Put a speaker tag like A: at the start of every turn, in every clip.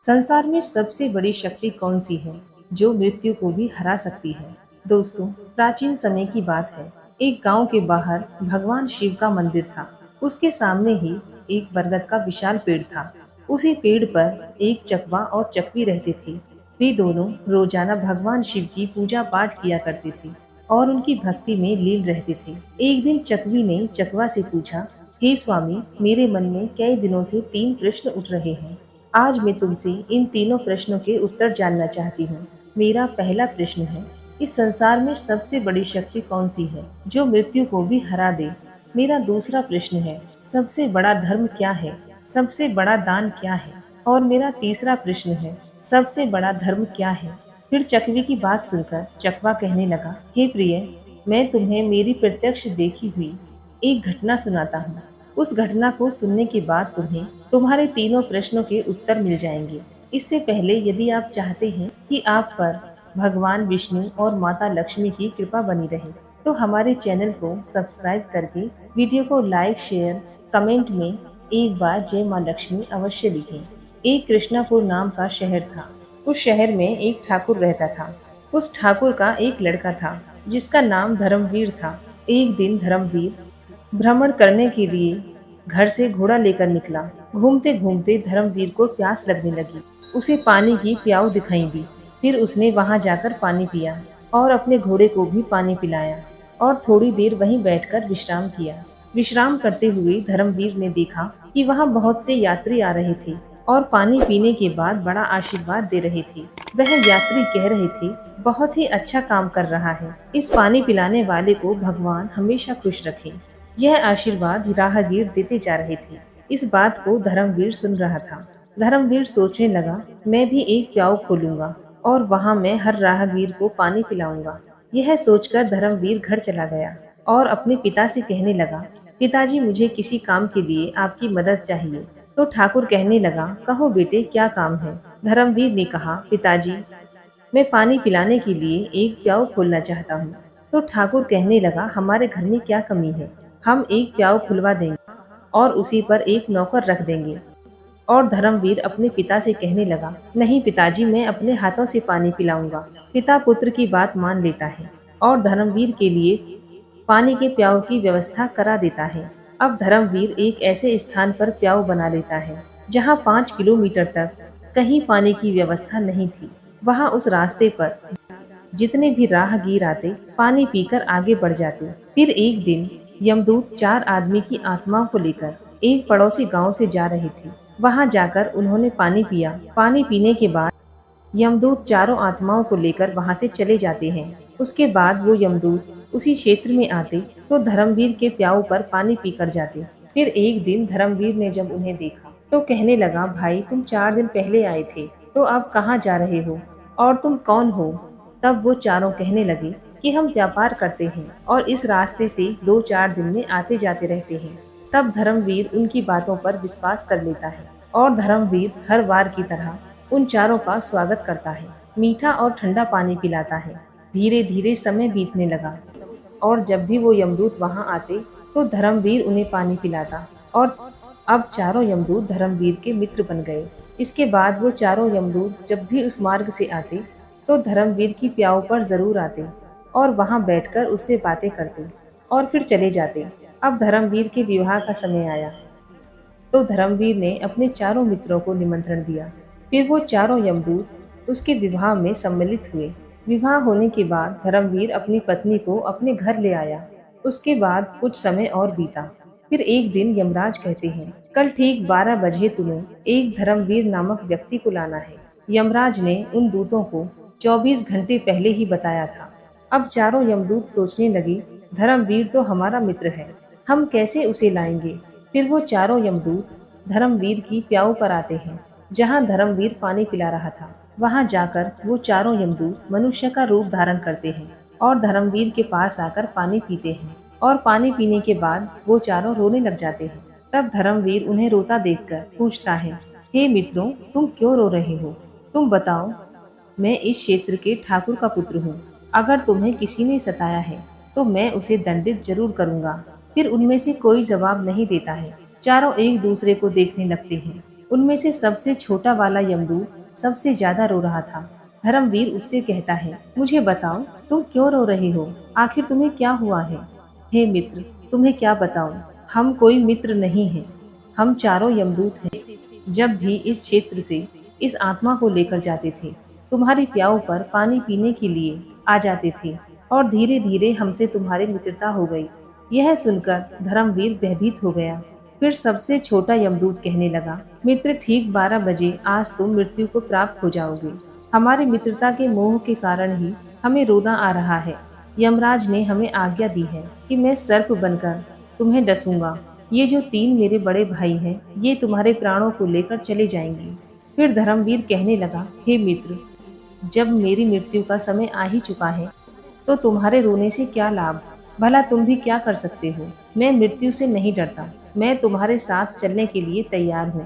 A: संसार में सबसे बड़ी शक्ति कौन सी है जो मृत्यु को भी हरा सकती है? दोस्तों, प्राचीन समय की बात है। एक गांव के बाहर भगवान शिव का मंदिर था। उसके सामने ही एक बरगद का विशाल पेड़ था। उसी पेड़ पर एक चकवा और चकवी रहते थे। वे दोनों रोजाना भगवान शिव की पूजा पाठ किया करते थे और उनकी भक्ति में लीन रहते थे। एक दिन चकवी ने चकवा से पूछा, हे स्वामी, मेरे मन में कई दिनों से तीन प्रश्न उठ रहे हैं। आज मैं तुमसे इन तीनों प्रश्नों के उत्तर जानना चाहती हूँ। मेरा पहला प्रश्न है, इस संसार में सबसे बड़ी शक्ति कौन सी है जो मृत्यु को भी हरा दे? मेरा दूसरा प्रश्न है, सबसे बड़ा धर्म क्या है? सबसे बड़ा दान क्या है? और मेरा तीसरा प्रश्न है, सबसे बड़ा धर्म क्या है? फिर चकवी की बात सुनकर चकवा कहने लगा, हे प्रिय, मैं तुम्हें मेरी प्रत्यक्ष देखी हुई एक घटना सुनाता हूँ। उस घटना को सुनने के बाद तुम्हें तुम्हारे तीनों प्रश्नों के उत्तर मिल जाएंगे। इससे पहले यदि आप चाहते हैं कि आप पर भगवान विष्णु और माता लक्ष्मी की कृपा बनी रहे, तो हमारे चैनल को सब्सक्राइब करके वीडियो को लाइक, शेयर, कमेंट में एक बार जय माँ लक्ष्मी अवश्य लिखें। एक कृष्णापुर नाम का शहर था। उस शहर में एक ठाकुर रहता था। उस ठाकुर का एक लड़का था जिसका नाम धर्मवीर था। एक दिन धर्मवीर भ्रमण करने के लिए घर से घोड़ा लेकर निकला। घूमते घूमते धर्मवीर को प्यास लगने लगी। उसे पानी की प्याऊ दिखाई दी। फिर उसने वहां जाकर पानी पिया और अपने घोड़े को भी पानी पिलाया और थोड़ी देर वहीं बैठकर विश्राम किया। विश्राम करते हुए धर्मवीर ने देखा कि वहां बहुत से यात्री आ रहे थे और पानी पीने के बाद बड़ा आशीर्वाद दे रहे थे। वह यात्री कह रहे थे, बहुत ही अच्छा काम कर रहा है। इस पानी पिलाने वाले को भगवान हमेशा खुश रखे। यह आशीर्वाद राहगीर देते जा रहे थे। इस बात को धर्मवीर सुन रहा था। धर्मवीर सोचने लगा, मैं भी एक प्याऊ खोलूंगा और वहां मैं हर राहगीर को पानी पिलाऊंगा। यह सोचकर धर्मवीर घर चला गया और अपने पिता से कहने लगा, पिताजी, मुझे किसी काम के लिए आपकी मदद चाहिए। तो ठाकुर कहने लगा, कहो बेटे, क्या काम है? धर्मवीर ने कहा, पिताजी, मैं पानी पिलाने के लिए एक प्याऊ खोलना चाहता हूँ। तो ठाकुर कहने लगा, हमारे घर में क्या कमी है? हम एक प्याऊ खुलवा देंगे और उसी पर एक नौकर रख देंगे। और धर्मवीर अपने पिता से कहने लगा, नहीं पिताजी, मैं अपने हाथों से पानी पिलाऊंगा। पिता पुत्र की बात मान लेता है और धर्मवीर के लिए पानी के प्याऊ की व्यवस्था करा देता है। अब धर्मवीर एक ऐसे स्थान पर प्याऊ बना लेता है जहाँ 5 किलोमीटर तक कहीं पानी की व्यवस्था नहीं थी। वहाँ उस रास्ते पर जितने भी राहगीर आते पानी पीकर आगे बढ़ जाते। फिर एक दिन यमदूत 4 आदमी की आत्माओं को लेकर एक पड़ोसी गांव से जा रहे थे। वहां जाकर उन्होंने पानी पिया। पानी पीने के बाद यमदूत चारों आत्माओं को लेकर वहां से चले जाते हैं। उसके बाद वो यमदूत उसी क्षेत्र में आते तो धर्मवीर के प्याऊ पर पानी पीकर जाते। फिर एक दिन धर्मवीर ने जब उन्हें देखा तो कहने लगा, भाई, तुम 4 दिन पहले आए थे, तो अब कहाँ जा रहे हो और तुम कौन हो? तब वो चारों कहने लगे कि हम व्यापार करते हैं और इस रास्ते से 2-4 दिन में आते जाते रहते हैं। तब धर्मवीर उनकी बातों पर विश्वास कर लेता है और धर्मवीर हर बार की तरह उन चारों का स्वागत करता है, मीठा और ठंडा पानी पिलाता है। धीरे धीरे समय बीतने लगा और जब भी वो यमदूत वहां आते तो धर्मवीर उन्हें पानी पिलाता और अब चारों यमदूत धर्मवीर के मित्र बन गए। इसके बाद वो चारों यमदूत जब भी उस मार्ग से आते तो धर्मवीर की प्याऊ पर जरूर आते और वहां बैठकर उससे बातें करते और फिर चले जाते। अब धर्मवीर के विवाह का समय आया तो धर्मवीर ने अपने चारों मित्रों को निमंत्रण दिया। फिर वो चारों यमदूत उसके विवाह में सम्मिलित हुए। विवाह होने के बाद धर्मवीर अपनी पत्नी को अपने घर ले आया। उसके बाद कुछ समय और बीता। फिर एक दिन यमराज कहते हैं, कल ठीक 12 बजे तुम्हें एक धर्मवीर नामक व्यक्ति को लाना है। यमराज ने उन दूतों को 24 घंटे पहले ही बताया था। अब चारों यमदूत सोचने लगे, धर्मवीर तो हमारा मित्र है, हम कैसे उसे लाएंगे? फिर वो चारों यमदूत धर्मवीर की प्याऊ पर आते हैं जहाँ धर्मवीर पानी पिला रहा था। वहां जाकर वो चारों यमदूत मनुष्य का रूप धारण करते हैं और धर्मवीर के पास आकर पानी पीते हैं और पानी पीने के बाद वो चारों रोने लग जाते हैं। तब धर्मवीर उन्हें रोता देखकर पूछता है, हे मित्रों, तुम क्यों रो रहे हो? तुम बताओ, मैं इस क्षेत्र के ठाकुर का पुत्र हूँ। अगर तुम्हें किसी ने सताया है तो मैं उसे दंडित जरूर करूँगा। फिर उनमें से कोई जवाब नहीं देता है। चारों एक दूसरे को देखने लगते हैं। उनमें से सबसे छोटा वाला यमदूत सबसे ज्यादा रो रहा था। धर्मवीर उससे कहता है, मुझे बताओ, तुम क्यों रो रहे हो? आखिर तुम्हें क्या हुआ है? हे मित्र, तुम्हें क्या बताऊं, हम कोई मित्र नहीं हैं, हम चारों यमदूत हैं। जब भी इस क्षेत्र से इस आत्मा को लेकर जाते थे, तुम्हारी प्याऊ पर पानी पीने के लिए आ जाते थे और धीरे धीरे हमसे तुम्हारी मित्रता हो गई। यह सुनकर धर्मवीर भयभीत हो गया। फिर सबसे छोटा यमदूत कहने लगा, मित्र, ठीक 12 बजे आज तुम मृत्यु को प्राप्त हो जाओगे। हमारी मित्रता के मोह के कारण ही हमें रोना आ रहा है। यमराज ने हमें आज्ञा दी है कि मैं सर्प बनकर तुम्हें डसूंगा। ये जो 3 मेरे बड़े भाई हैं, ये तुम्हारे प्राणों को लेकर चले जाएंगे। फिर धर्मवीर कहने लगा, हे मित्र, जब मेरी मृत्यु का समय आ ही चुका है, तो तुम्हारे रोने से क्या लाभ? भला तुम भी क्या कर सकते हो? मैं मृत्यु से नहीं डरता, मैं तुम्हारे साथ चलने के लिए तैयार हूँ।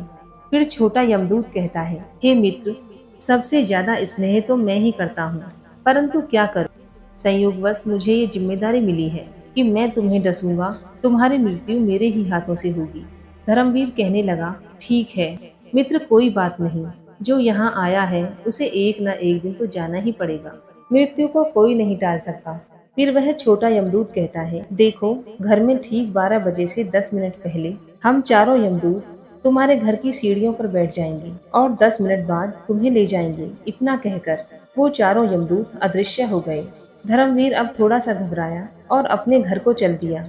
A: फिर छोटा यमदूत कहता है, हे मित्र, सबसे ज्यादा स्नेह तो मैं ही करता हूँ, परंतु क्या करूँ, संयोगवश मुझे ये जिम्मेदारी मिली है कि मैं तुम्हें डसूंगा। तुम्हारी मृत्यु मेरे ही हाथों से होगी। धर्मवीर कहने लगा, ठीक है मित्र, कोई बात नहीं। जो यहाँ आया है उसे एक न एक दिन तो जाना ही पड़ेगा। मृत्यु को कोई नहीं टाल सकता। फिर वह छोटा यमदूत कहता है, देखो, घर में ठीक 12 बजे से 10 मिनट पहले हम चारों यमदूत तुम्हारे घर की सीढ़ियों पर बैठ जाएंगे और 10 मिनट बाद तुम्हें ले जाएंगे। इतना कहकर वो चारों यमदूत अदृश्य हो गए। धर्मवीर अब थोड़ा सा घबराया और अपने घर को चल दिया।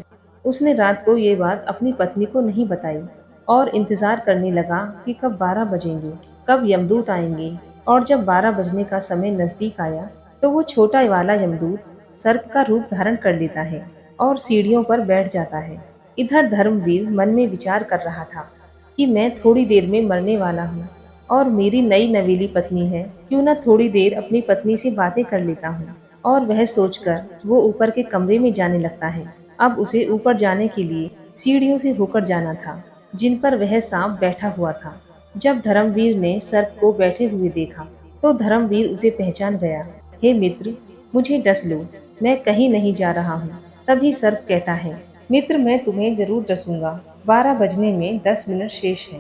A: उसने रात को ये बात अपनी पत्नी को नहीं बताई और इंतजार करने लगा कि कब 12 बजेंगे, कब यमदूत आएंगे। और जब 12 बजने का समय नजदीक आया, तो वो छोटा वाला यमदूत सर्प का रूप धारण कर लेता है और सीढ़ियों पर बैठ जाता है। इधर धर्मवीर मन में विचार कर रहा था कि मैं थोड़ी देर में मरने वाला हूँ और मेरी नई नवेली पत्नी है, क्यों न थोड़ी देर अपनी पत्नी से बातें कर लेता हूँ। और वह सोचकर वो ऊपर के कमरे में जाने लगता है। अब उसे ऊपर जाने के लिए सीढ़ियों से होकर जाना था, जिन पर वह सांप बैठा हुआ था। जब धर्मवीर ने सर्प को बैठे हुए देखा, तो धर्मवीर उसे पहचान गया। हे मित्र, मुझे डस लो, मैं कहीं नहीं जा रहा हूँ। तभी सर्प कहता है, मित्र, मैं तुम्हें जरूर डसूंगा। 12 बजने में 10 मिनट शेष है,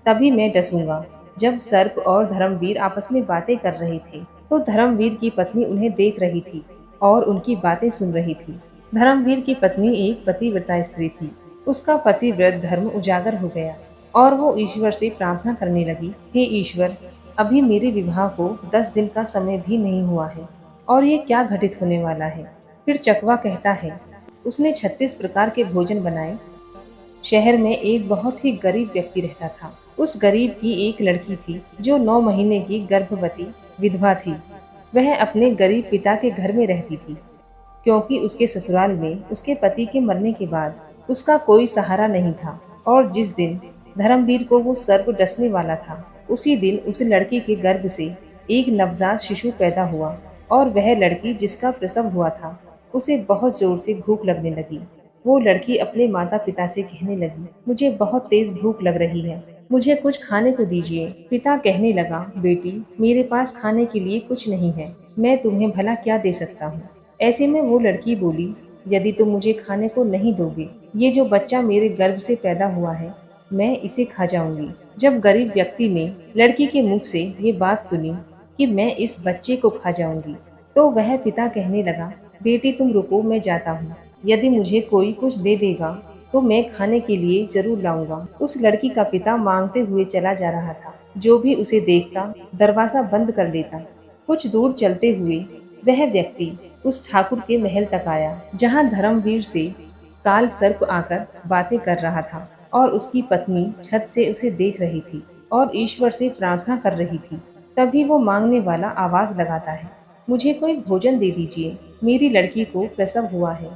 A: तभी मैं डसूंगा। जब सर्प और धर्मवीर आपस में बातें कर रहे थे, तो धर्मवीर की पत्नी उन्हें देख रही थी और उनकी बातें सुन रही थी। धर्मवीर की पत्नी एक पतिव्रता स्त्री थी। उसका पतिव्रत धर्म उजागर हो गया और वो ईश्वर से प्रार्थना करने लगी, हे ईश्वर, अभी मेरे विवाह को 10 दिन का समय भी नहीं हुआ है और ये क्या घटित होने वाला है। फिर चकवा कहता है, उसने 36 प्रकार के भोजन बनाए। शहर में एक बहुत ही गरीब व्यक्ति रहता था। उस गरीब की एक लड़की थी जो 9 महीने की गर्भवती विधवा थी। वह अपने गरीब पिता के घर में रहती थी, क्योंकि उसके ससुराल में उसके पति के मरने के बाद उसका कोई सहारा नहीं था। और जिस दिन धर्मवीर को वो सर्प डसने वाला था, उसी दिन उस लड़की के गर्भ से एक नवजात शिशु पैदा हुआ। और वह लड़की जिसका प्रसव हुआ था, उसे बहुत जोर से भूख लगने लगी। वो लड़की अपने माता पिता से कहने लगी, मुझे बहुत तेज भूख लग रही है, मुझे कुछ खाने को दीजिए। पिता कहने लगा, बेटी, मेरे पास खाने के लिए कुछ नहीं है, मैं तुम्हें भला क्या दे सकता हूँ। ऐसे में वो लड़की बोली, यदि तुम मुझे खाने को नहीं दोगे, ये जो बच्चा मेरे गर्भ से पैदा हुआ है, मैं इसे खा जाऊंगी। जब गरीब व्यक्ति ने लड़की के मुख से ये बात सुनी कि मैं इस बच्चे को खा जाऊंगी, तो वह पिता कहने लगा, बेटी तुम रुको, मैं जाता हूँ। यदि मुझे कोई कुछ दे देगा तो मैं खाने के लिए जरूर लाऊंगा। उस लड़की का पिता मांगते हुए चला जा रहा था। जो भी उसे देखता दरवाजा बंद कर लेता। कुछ दूर चलते हुए वह व्यक्ति उस ठाकुर के महल तक आया, जहाँ धर्मवीर से काल सर्प आकर बातें कर रहा था और उसकी पत्नी छत से उसे देख रही थी और ईश्वर से प्रार्थना कर रही थी। तभी वो मांगने वाला आवाज लगाता है, मुझे कोई भोजन दे दीजिए, मेरी लड़की को प्रसव हुआ है,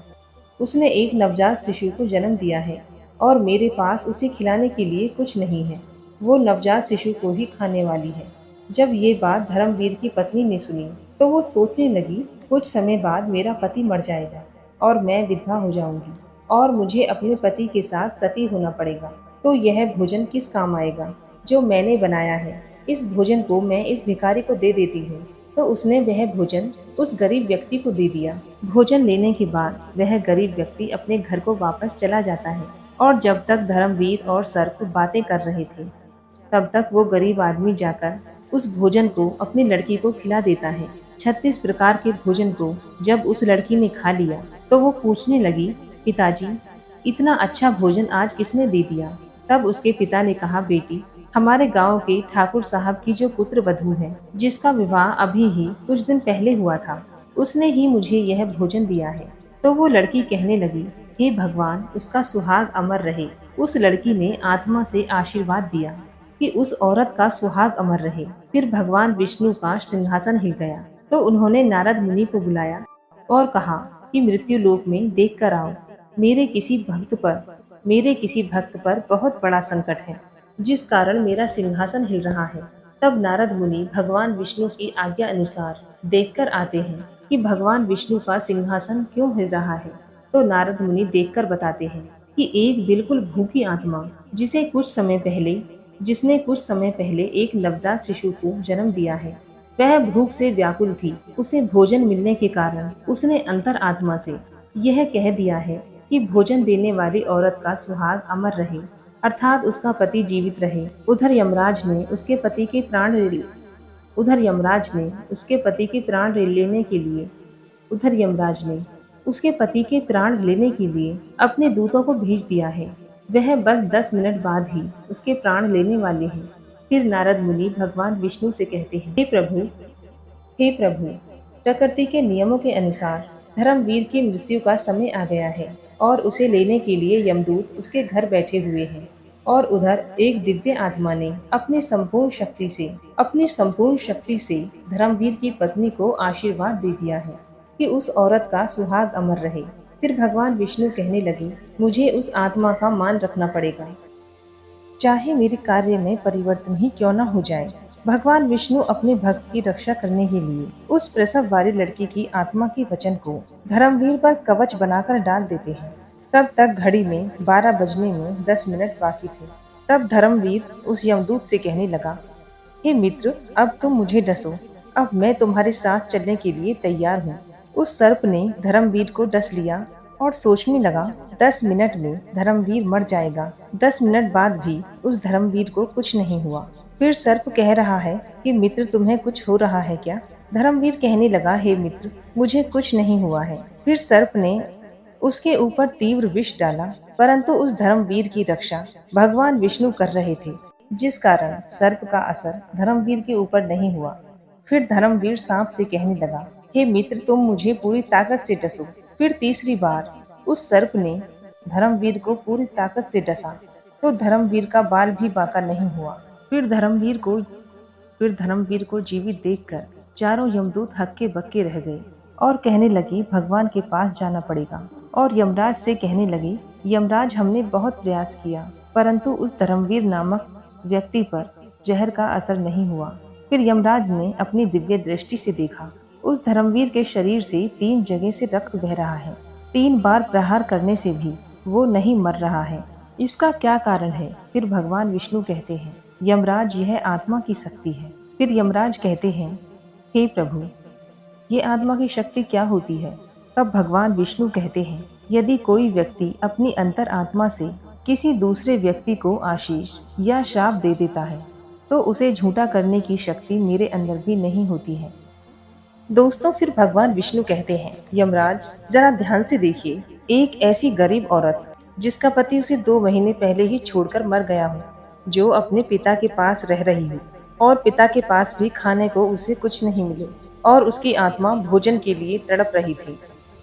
A: उसने एक नवजात शिशु को जन्म दिया है और मेरे पास उसे खिलाने के लिए कुछ नहीं है, वो नवजात शिशु को ही खाने वाली है। जब ये बात धर्मवीर की पत्नी ने सुनी, तो वो सोचने लगी, कुछ समय बाद मेरा पति मर जाएगा और मैं विधवा हो जाऊंगी और मुझे अपने पति के साथ सती होना पड़ेगा। तो यह भोजन किस काम आएगा जो मैंने बनाया है? इस भोजन को मैं इस भिखारी को दे देती हूँ। तो उसने वह भोजन उस गरीब व्यक्ति को दे दिया। भोजन लेने के बाद वह गरीब व्यक्ति अपने घर को वापस चला जाता है। और जब तक धर्मवीर और सर्प बातें कर रहे थे, तब तक वो गरीब आदमी जाकर उस भोजन को अपनी लड़की को खिला देता है। 36 प्रकार के भोजन को जब उस लड़की ने खा लिया तो वो पूछने लगी, पिताजी, इतना अच्छा भोजन आज किसने दे दिया? तब उसके पिता ने कहा, बेटी, हमारे गांव के ठाकुर साहब की जो पुत्र वधू है, जिसका विवाह अभी ही कुछ दिन पहले हुआ था, उसने ही मुझे यह भोजन दिया है। तो वो लड़की कहने लगी, हे भगवान, उसका सुहाग अमर रहे। उस लड़की ने आत्मा से आशीर्वाद दिया कि उस औरत का सुहाग अमर रहे। फिर भगवान विष्णु का सिंहासन हिल गया तो उन्होंने नारद मुनि को बुलाया और कहा कि मृत्यु लोक में देख कर आओ, मेरे किसी भक्त पर बहुत बड़ा संकट है, जिस कारण मेरा सिंहासन हिल रहा है। तब नारद मुनि भगवान विष्णु की आज्ञा अनुसार देखकर आते हैं कि भगवान विष्णु का सिंहासन क्यों हिल रहा है। तो नारद मुनि देखकर बताते हैं कि एक बिल्कुल भूखी आत्मा जिसने कुछ समय पहले एक नवजात शिशु को जन्म दिया है, वह भूख से व्याकुल थी। उसे भोजन मिलने के कारण उसने अंतर आत्मा से यह कह दिया है कि भोजन देने वाली औरत का सुहाग अमर रहे, अर्थात उसका पति जीवित रहे। उधर यमराज ने उसके पति के प्राण लेने के लिए अपने दूतों को भेज दिया है। वह बस 10 मिनट बाद ही उसके प्राण लेने वाले हैं। फिर नारद मुनि भगवान विष्णु से कहते हैं, हे प्रभु, प्रकृति के नियमों के अनुसार धर्मवीर की मृत्यु का समय आ गया है और उसे लेने के लिए यमदूत उसके घर बैठे हुए हैं। और उधर एक दिव्य आत्मा ने अपनी संपूर्ण शक्ति से धर्मवीर की पत्नी को आशीर्वाद दे दिया है कि उस औरत का सुहाग अमर रहे। फिर भगवान विष्णु कहने लगे, मुझे उस आत्मा का मान रखना पड़ेगा, चाहे मेरे कार्य में परिवर्तन ही क्यों न हो जाए। भगवान विष्णु अपने भक्त की रक्षा करने के लिए उस प्रसव वाली लड़की की आत्मा के वचन को धर्मवीर पर कवच बनाकर डाल देते हैं। तब तक घड़ी में 12 बजने में 10 मिनट बाकी थे। तब धर्मवीर उस यमदूत से कहने लगा, हे मित्र, अब तुम मुझे डसो, अब मैं तुम्हारे साथ चलने के लिए तैयार हूँ। उस सर्प ने धर्मवीर को डस लिया और सोचने लगा, 10 मिनट में धर्मवीर मर जाएगा। 10 मिनट बाद भी उस धर्मवीर को कुछ नहीं हुआ। फिर सर्प कह रहा है कि मित्र, तुम्हें कुछ हो रहा है क्या? धर्मवीर कहने लगा, हे मित्र, मुझे कुछ नहीं हुआ है। फिर सर्प ने उसके ऊपर तीव्र विष डाला, परंतु उस धर्मवीर की रक्षा भगवान विष्णु कर रहे थे, जिस कारण सर्प का असर धर्मवीर के ऊपर नहीं हुआ। फिर धर्मवीर सांप से कहने लगा, हे मित्र, तुम मुझे पूरी ताकत से डसो। फिर तीसरी बार उस सर्प ने धर्मवीर को पूरी ताकत से डसा तो धर्मवीर का बाल भी बांका नहीं हुआ। फिर धर्मवीर को जीवित देखकर चारों यमदूत हक्के बक्के रह गए और कहने लगे, भगवान के पास जाना पड़ेगा। और यमराज से कहने लगे, यमराज, हमने बहुत प्रयास किया, परंतु उस धर्मवीर नामक व्यक्ति पर जहर का असर नहीं हुआ। फिर यमराज ने अपनी दिव्य दृष्टि से देखा, उस धर्मवीर के शरीर से 3 जगह से रक्त बह रहा है। 3 बार प्रहार करने से भी वो नहीं मर रहा है। इसका क्या कारण है? फिर भगवान विष्णु कहते हैं, यमराज, यह आत्मा की शक्ति है। फिर यमराज कहते हैं, हे प्रभु, ये आत्मा की शक्ति क्या होती है? तब भगवान विष्णु कहते हैं, यदि कोई व्यक्ति अपनी अंतर आत्मा से किसी दूसरे व्यक्ति को आशीष या श्राप दे देता है तो उसे झूठा करने की शक्ति मेरे अंदर भी नहीं होती है। दोस्तों, फिर भगवान विष्णु कहते हैं, यमराज, जरा ध्यान से देखिए, एक ऐसी गरीब औरत जिसका पति उसे 2 महीने पहले ही छोड़कर मर गया हो, जो अपने पिता के पास रह रही हो और पिता के पास भी खाने को उसे कुछ नहीं मिले और उसकी आत्मा भोजन के लिए तड़प रही थी।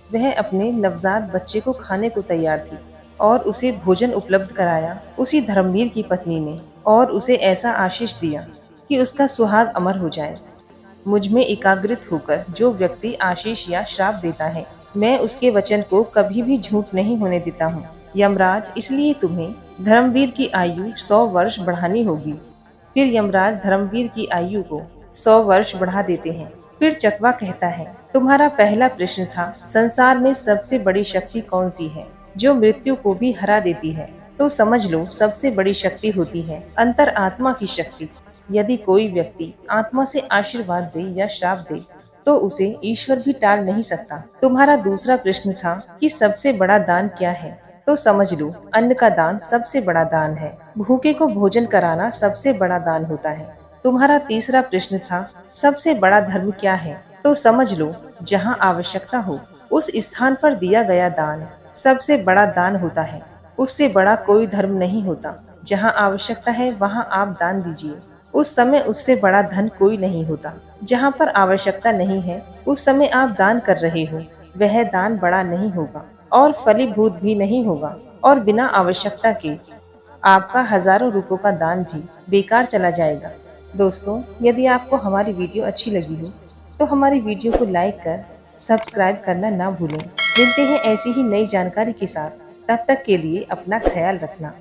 A: वह अपने नवजात बच्चे को खाने को तैयार थी और उसे भोजन उपलब्ध कराया उसी धर्मवीर की पत्नी ने और उसे ऐसा आशीष दिया कि उसका सुहाग अमर हो जाए। मुझ में एकाग्रित होकर जो व्यक्ति आशीष या श्राप देता है, मैं उसके वचन को कभी भी झूठ नहीं होने देता हूँ। यमराज, इसलिए तुम्हें धर्मवीर की आयु 100 वर्ष बढ़ानी होगी। फिर यमराज धर्मवीर की आयु को 100 वर्ष बढ़ा देते हैं। फिर चकवा कहता है, तुम्हारा पहला प्रश्न था, संसार में सबसे बड़ी शक्ति कौन सी है जो मृत्यु को भी हरा देती है? तो समझ लो, सबसे बड़ी शक्ति होती है अंतर आत्मा की शक्ति। यदि कोई व्यक्ति आत्मा से आशीर्वाद दे या श्राप दे तो उसे ईश्वर भी टाल नहीं सकता। तुम्हारा दूसरा प्रश्न था कि सबसे बड़ा दान क्या है? तो समझ लो अन्न का दान सबसे बड़ा दान है। भूखे को भोजन कराना सबसे बड़ा दान होता है। तुम्हारा तीसरा प्रश्न था सबसे बड़ा धर्म क्या है? तो समझ लो जहाँ आवश्यकता हो उस स्थान पर दिया गया दान सबसे बड़ा दान होता है। उससे बड़ा कोई धर्म नहीं होता। जहाँ आवश्यकता है वहाँ आप दान दीजिए। उस समय उससे बड़ा धन कोई नहीं होता। जहाँ पर आवश्यकता नहीं है उस समय आप दान कर रहे हो, वह दान बड़ा नहीं होगा और फलीभूत भी नहीं होगा, और बिना आवश्यकता के आपका हजारों रुपयों का दान भी बेकार चला जाएगा। दोस्तों, यदि आपको हमारी वीडियो अच्छी लगी हो तो हमारी वीडियो को लाइक कर सब्सक्राइब करना ना भूलें। मिलते हैं ऐसी ही नई जानकारी के साथ। तब तक के लिए अपना ख्याल रखना।